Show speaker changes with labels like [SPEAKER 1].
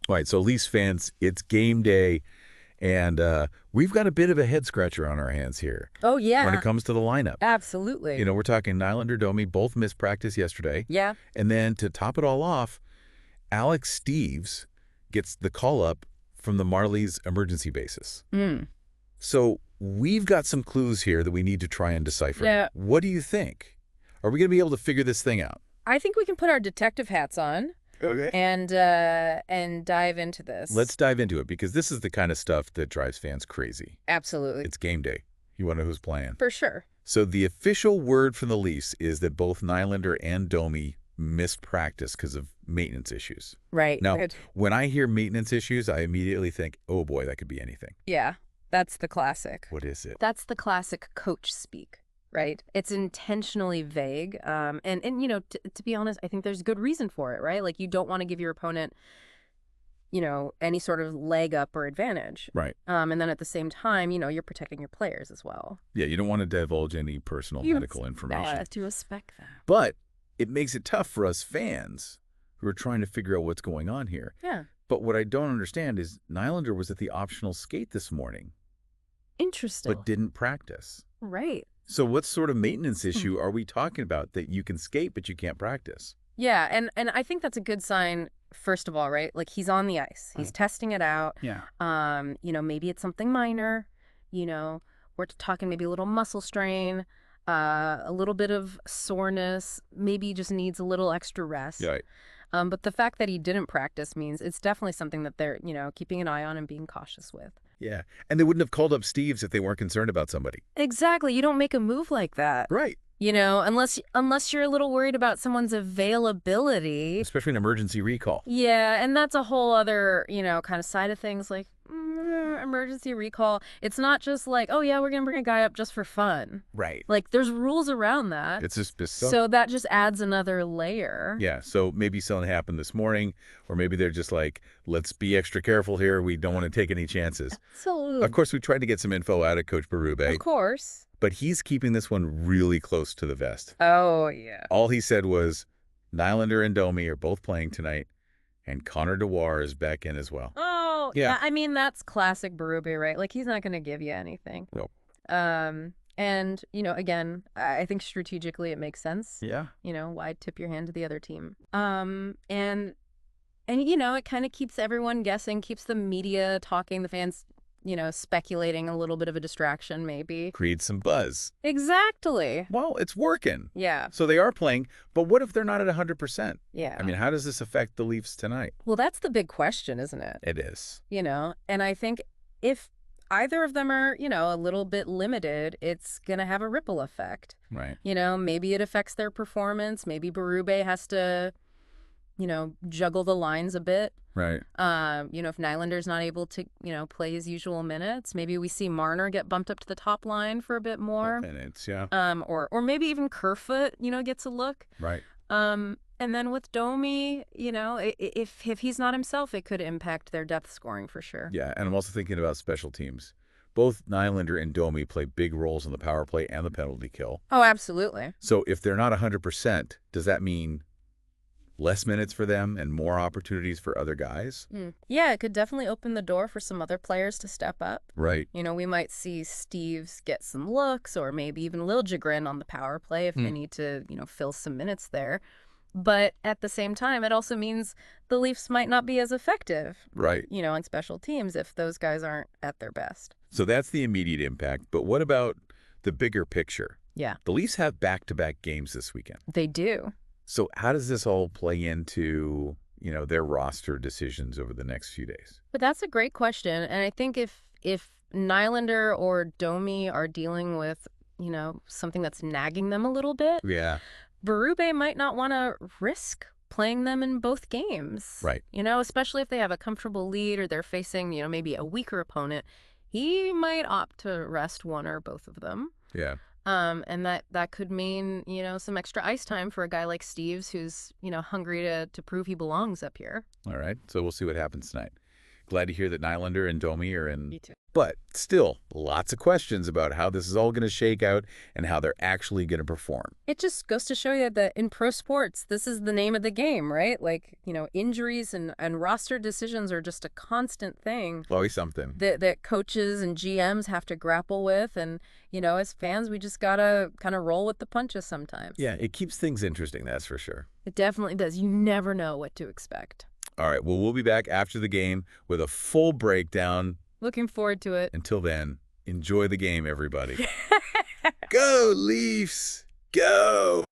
[SPEAKER 1] All right, so Leafs fans, it's game day, and we've got a bit of a head-scratcher on our hands here.
[SPEAKER 2] Oh, yeah.
[SPEAKER 1] When it comes to the lineup.
[SPEAKER 2] Absolutely.
[SPEAKER 1] You know, we're talking Nylander, Domi, both missed practice yesterday.
[SPEAKER 2] Yeah.
[SPEAKER 1] And then to top it all off, Alex Steeves gets the call-up from the Marlies emergency basis. So we've got some clues here that we need to try and decipher.
[SPEAKER 2] Yeah.
[SPEAKER 1] What do you think? Are we going to be able to figure this thing out?
[SPEAKER 2] I think we can put our detective hats on.
[SPEAKER 1] Okay.
[SPEAKER 2] And dive into this.
[SPEAKER 1] Let's dive into it, because this is the kind of stuff that drives fans crazy.
[SPEAKER 2] Absolutely.
[SPEAKER 1] It's game day. You want to know who's playing?
[SPEAKER 2] For sure.
[SPEAKER 1] So the official word from the Leafs is that both Nylander and Domi missed practice because of maintenance issues.
[SPEAKER 2] Right.
[SPEAKER 1] Now, when I hear maintenance issues, I immediately think, oh boy, that could be anything.
[SPEAKER 2] Yeah, that's the classic.
[SPEAKER 1] What is it?
[SPEAKER 2] That's the classic coach speak, right? It's intentionally vague. And you know, to be honest, I think there's good reason for it, right? Like, you don't want to give your opponent, you know, any sort of leg up or advantage.
[SPEAKER 1] Right.
[SPEAKER 2] And then at the same time, you know, you're protecting your players as well.
[SPEAKER 1] Yeah, you don't want to divulge any personal medical information.
[SPEAKER 2] To respect that.
[SPEAKER 1] But it makes it tough for us fans who are trying to figure out what's going on here.
[SPEAKER 2] Yeah.
[SPEAKER 1] But what I don't understand is Nylander was at the optional skate this morning.
[SPEAKER 2] Interesting.
[SPEAKER 1] But didn't practice.
[SPEAKER 2] Right.
[SPEAKER 1] So what sort of maintenance issue are we talking about that you can skate but you can't practice?
[SPEAKER 2] Yeah, and I think that's a good sign, first of all, right? Like, he's on the ice. He's testing it out.
[SPEAKER 1] Yeah.
[SPEAKER 2] You know, maybe it's something minor. You know, we're talking maybe a little muscle strain, a little bit of soreness, maybe he just needs a little extra rest.
[SPEAKER 1] Right.
[SPEAKER 2] But the fact that he didn't practice means it's definitely something that they're, you know, keeping an eye on and being cautious with.
[SPEAKER 1] Yeah. And they wouldn't have called up Steeves if they weren't concerned about somebody.
[SPEAKER 2] Exactly. You don't make a move like that.
[SPEAKER 1] Right.
[SPEAKER 2] You know, unless you're a little worried about someone's availability.
[SPEAKER 1] Especially an emergency recall.
[SPEAKER 2] Yeah, and that's a whole other, you know, kind of side of things, like emergency recall. It's not just like, oh, yeah, we're going to bring a guy up just for fun.
[SPEAKER 1] Right.
[SPEAKER 2] Like, there's rules around that.
[SPEAKER 1] It's just
[SPEAKER 2] so that just adds another layer.
[SPEAKER 1] Yeah, so maybe something happened this morning, or maybe they're just like, let's be extra careful here. We don't want to take any chances.
[SPEAKER 2] Absolutely.
[SPEAKER 1] Of course, we tried to get some info out of Coach Berube.
[SPEAKER 2] Of course.
[SPEAKER 1] But he's keeping this one really close to the vest.
[SPEAKER 2] Oh, yeah.
[SPEAKER 1] All he said was, Nylander and Domi are both playing tonight, and Connor Dewar is back in as well.
[SPEAKER 2] Oh,
[SPEAKER 1] yeah.
[SPEAKER 2] I mean, that's classic Berube, right? Like, he's not going to give you anything.
[SPEAKER 1] Nope.
[SPEAKER 2] And, you know, again, I think strategically it makes sense.
[SPEAKER 1] Yeah.
[SPEAKER 2] You know, why tip your hand to the other team? And you know, it kind of keeps everyone guessing, keeps the media talking, the fans, you know, speculating, a little bit of a distraction, maybe.
[SPEAKER 1] Create some buzz.
[SPEAKER 2] Exactly.
[SPEAKER 1] Well, it's working.
[SPEAKER 2] Yeah.
[SPEAKER 1] So they are playing, but what if they're not at 100%?
[SPEAKER 2] Yeah.
[SPEAKER 1] I mean, how does this affect the Leafs tonight?
[SPEAKER 2] Well, that's the big question, isn't it?
[SPEAKER 1] It is.
[SPEAKER 2] You know, and I think if either of them are, you know, a little bit limited, it's going to have a ripple effect.
[SPEAKER 1] Right.
[SPEAKER 2] You know, maybe it affects their performance. Maybe Berube has to, you know, juggle the lines a bit.
[SPEAKER 1] Right.
[SPEAKER 2] You know, if Nylander's not able to, you know, play his usual minutes, maybe we see Marner get bumped up to the top line for a bit more.
[SPEAKER 1] Minutes, yeah.
[SPEAKER 2] Or maybe even Kerfoot, you know, gets a look.
[SPEAKER 1] Right.
[SPEAKER 2] And then with Domi, you know, if he's not himself, it could impact their depth scoring for sure.
[SPEAKER 1] Yeah, and I'm also thinking about special teams. Both Nylander and Domi play big roles in the power play and the penalty kill.
[SPEAKER 2] Oh, absolutely.
[SPEAKER 1] So if they're not 100%, does that mean less minutes for them and more opportunities for other guys?
[SPEAKER 2] Yeah, it could definitely open the door for some other players to step up.
[SPEAKER 1] Right.
[SPEAKER 2] You know, we might see Steeves get some looks, or maybe even Liljegren on the power play if they need to, you know, fill some minutes there. But at the same time, it also means the Leafs might not be as effective,
[SPEAKER 1] right,
[SPEAKER 2] you know, on special teams if those guys aren't at their best.
[SPEAKER 1] So that's the immediate impact. But what about the bigger picture?
[SPEAKER 2] Yeah.
[SPEAKER 1] The Leafs have back-to-back games this weekend.
[SPEAKER 2] They do.
[SPEAKER 1] So how does this all play into, you know, their roster decisions over the next few days?
[SPEAKER 2] But that's a great question. And I think if Nylander or Domi are dealing with, you know, something that's nagging them a little bit,
[SPEAKER 1] yeah,
[SPEAKER 2] Berube might not want to risk playing them in both games.
[SPEAKER 1] Right.
[SPEAKER 2] You know, especially if they have a comfortable lead or they're facing, you know, maybe a weaker opponent. He might opt to rest one or both of them.
[SPEAKER 1] Yeah.
[SPEAKER 2] And that could mean, you know, some extra ice time for a guy like Steeves who's, you know, hungry to prove he belongs up here.
[SPEAKER 1] All right. So we'll see what happens tonight. Glad to hear that Nylander and Domi are in.
[SPEAKER 2] Me too.
[SPEAKER 1] But still, lots of questions about how this is all going to shake out and how they're actually going to perform.
[SPEAKER 2] It just goes to show you that in pro sports, this is the name of the game, right? Like, injuries and roster decisions are just a constant thing.
[SPEAKER 1] Always something.
[SPEAKER 2] That coaches and GMs have to grapple with. And, as fans, we just got to kind of roll with the punches sometimes.
[SPEAKER 1] Yeah, it keeps things interesting, that's for sure.
[SPEAKER 2] It definitely does. You never know what to expect.
[SPEAKER 1] All right, well, we'll be back after the game with a full breakdown.
[SPEAKER 2] Looking forward to it.
[SPEAKER 1] Until then, enjoy the game, everybody. Go, Leafs! Go!